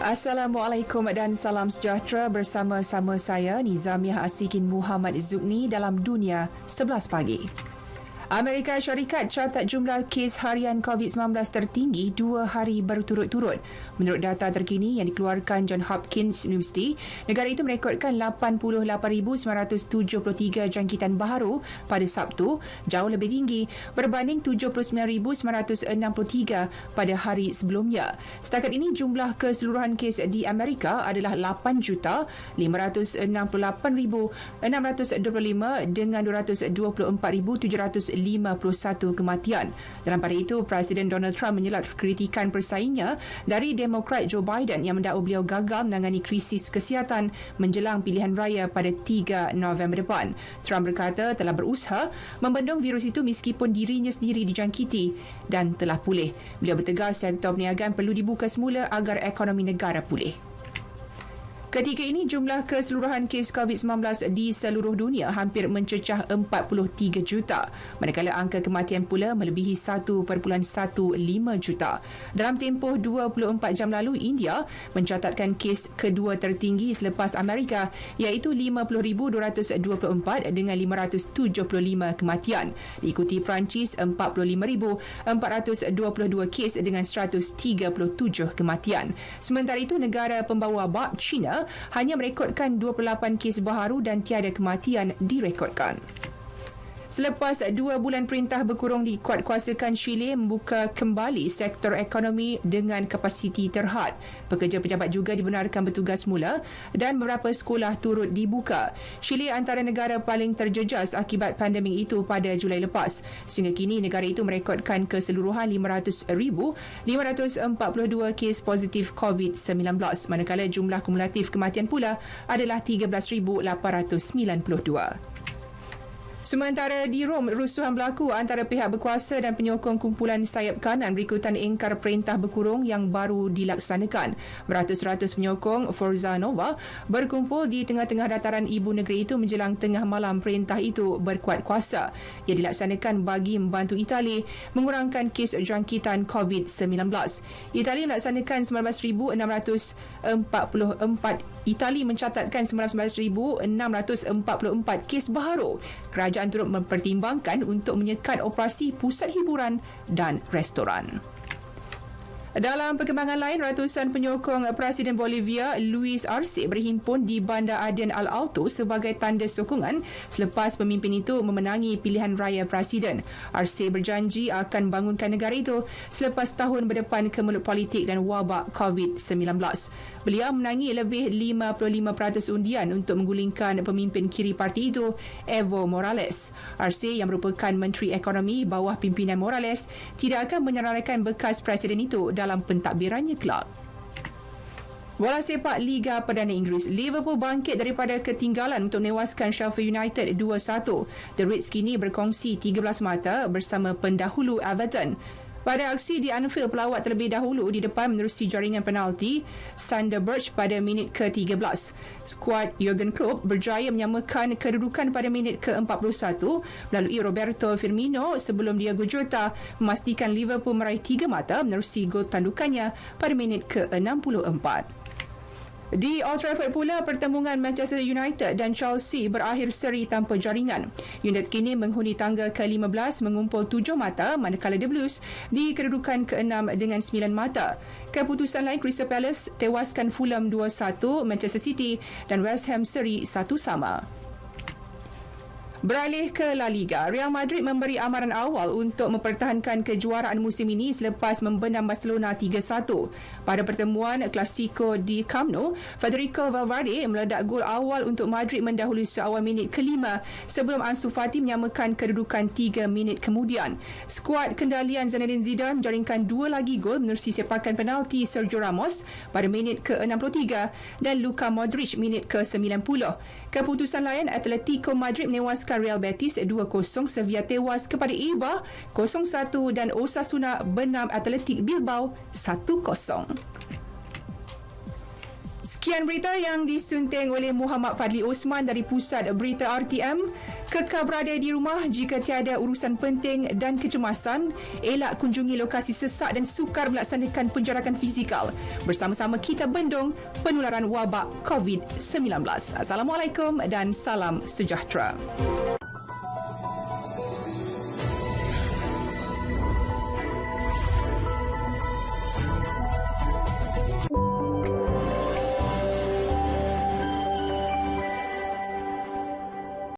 Assalamualaikum dan salam sejahtera bersama-sama saya Nizamiah Asikin Muhammad Zubni dalam Dunia 11 Pagi. Amerika Syarikat catat jumlah kes harian COVID-19 tertinggi 2 hari berturut-turut. Menurut data terkini yang dikeluarkan Johns Hopkins University, negara itu merekodkan 88,973 jangkitan baharu pada Sabtu, jauh lebih tinggi berbanding 79,963 pada hari sebelumnya. Setakat ini jumlah keseluruhan kes di Amerika adalah 8,568,625 dengan 224,751 kematian. Dalam pada itu, Presiden Donald Trump menyelat kritikan persaingnya dari Demokrat Joe Biden yang mendakwa beliau gagal menangani krisis kesihatan menjelang pilihan raya pada 3 November depan. Trump berkata telah berusaha membendung virus itu meskipun dirinya sendiri dijangkiti dan telah pulih. Beliau bertegas sektor perniagaan perlu dibuka semula agar ekonomi negara pulih. Ketika ini, jumlah keseluruhan kes COVID-19 di seluruh dunia hampir mencecah 43 juta, manakala angka kematian pula melebihi 1.15 juta. Dalam tempoh 24 jam lalu, India mencatatkan kes kedua tertinggi selepas Amerika, iaitu 50,224 dengan 575 kematian. Diikuti Perancis 45,422 kes dengan 137 kematian. Sementara itu, negara pembawa bab China hanya merekodkan 28 kes baharu dan tiada kematian direkodkan. Selepas 2 bulan perintah berkurung dikuatkuasakan, Chile membuka kembali sektor ekonomi dengan kapasiti terhad. Pekerja pejabat juga dibenarkan bertugas semula dan beberapa sekolah turut dibuka. Chile antara negara paling terjejas akibat pandemik itu pada Julai lepas. Sehingga kini negara itu merekodkan keseluruhan 500,542 kes positif COVID-19, manakala jumlah kumulatif kematian pula adalah 13,892. Sementara di Rom, rusuhan berlaku antara pihak berkuasa dan penyokong kumpulan sayap kanan berikutan ingkar perintah berkurung yang baru dilaksanakan. Beratus-ratus penyokong Forza Nova berkumpul di tengah-tengah dataran ibu negeri itu menjelang tengah malam perintah itu berkuat kuasa. Ia dilaksanakan bagi membantu Itali mengurangkan kes jangkitan COVID-19. Itali melaksanakan 19,644. Itali mencatatkan 19,644 kes baharu. Kerajaan turut mempertimbangkan untuk menyekat operasi pusat hiburan dan restoran. Dalam perkembangan lain, ratusan penyokong Presiden Bolivia Luis Arce berhimpun di Bandar Aden Al Alto sebagai tanda sokongan selepas pemimpin itu memenangi pilihan raya presiden. Arce berjanji akan bangunkan negara itu selepas tahun berdepan kemelut politik dan wabak COVID-19. Beliau menangi lebih 55% undian untuk menggulingkan pemimpin kiri parti itu, Evo Morales. Arce yang merupakan Menteri Ekonomi bawah pimpinan Morales tidak akan menyerahkan bekas presiden itu dalam pentadbirannya kelak. Bola sepak Liga Perdana Inggeris, Liverpool bangkit daripada ketinggalan untuk menewaskan Sheffield United 2-1. The Reds kini berkongsi 13 mata bersama pendahulu Everton. Pada aksi di Anfield, pelawat terlebih dahulu di depan menerusi jaringan penalti Sander Berge pada minit ke-13. Skuad Jurgen Klopp berjaya menyamakan kedudukan pada minit ke-41 melalui Roberto Firmino sebelum Diego Jota memastikan Liverpool meraih 3 mata menerusi gol tandukannya pada minit ke-64. Di Old Trafford pula, pertembungan Manchester United dan Chelsea berakhir seri tanpa jaringan. United kini menghuni tangga ke-15 mengumpul 7 mata, manakala The Blues di kedudukan ke-6 dengan 9 mata. Keputusan lain, Crystal Palace tewaskan Fulham 2-1, Manchester City dan West Ham seri 1-1. Beralih ke La Liga, Real Madrid memberi amaran awal untuk mempertahankan kejuaraan musim ini selepas membenam Barcelona 3-1. Pada pertemuan Clasico di Camp Nou, Federico Valverde meledak gol awal untuk Madrid mendahului seawal minit ke-5 sebelum Ansu Fati menyamakan kedudukan 3 minit kemudian. Skuad kendalian Zinedine Zidane jaringkan 2 lagi gol menerusi sepakan penalti Sergio Ramos pada minit ke-63 dan Luka Modric minit ke-90. Keputusan lain, Atletico Madrid menewaskan Real Betis 2-0, Sevilla tewas kepada Eibar 0-1 dan Osasuna benam Athletic Bilbao 1-0. Sekian berita yang disunting oleh Muhammad Fadli Osman dari Pusat Berita RTM. Kekal berada di rumah jika tiada urusan penting dan kecemasan. Elak kunjungi lokasi sesak dan sukar melaksanakan penjarakan fizikal. Bersama-sama kita bendung penularan wabak COVID-19. Assalamualaikum dan salam sejahtera.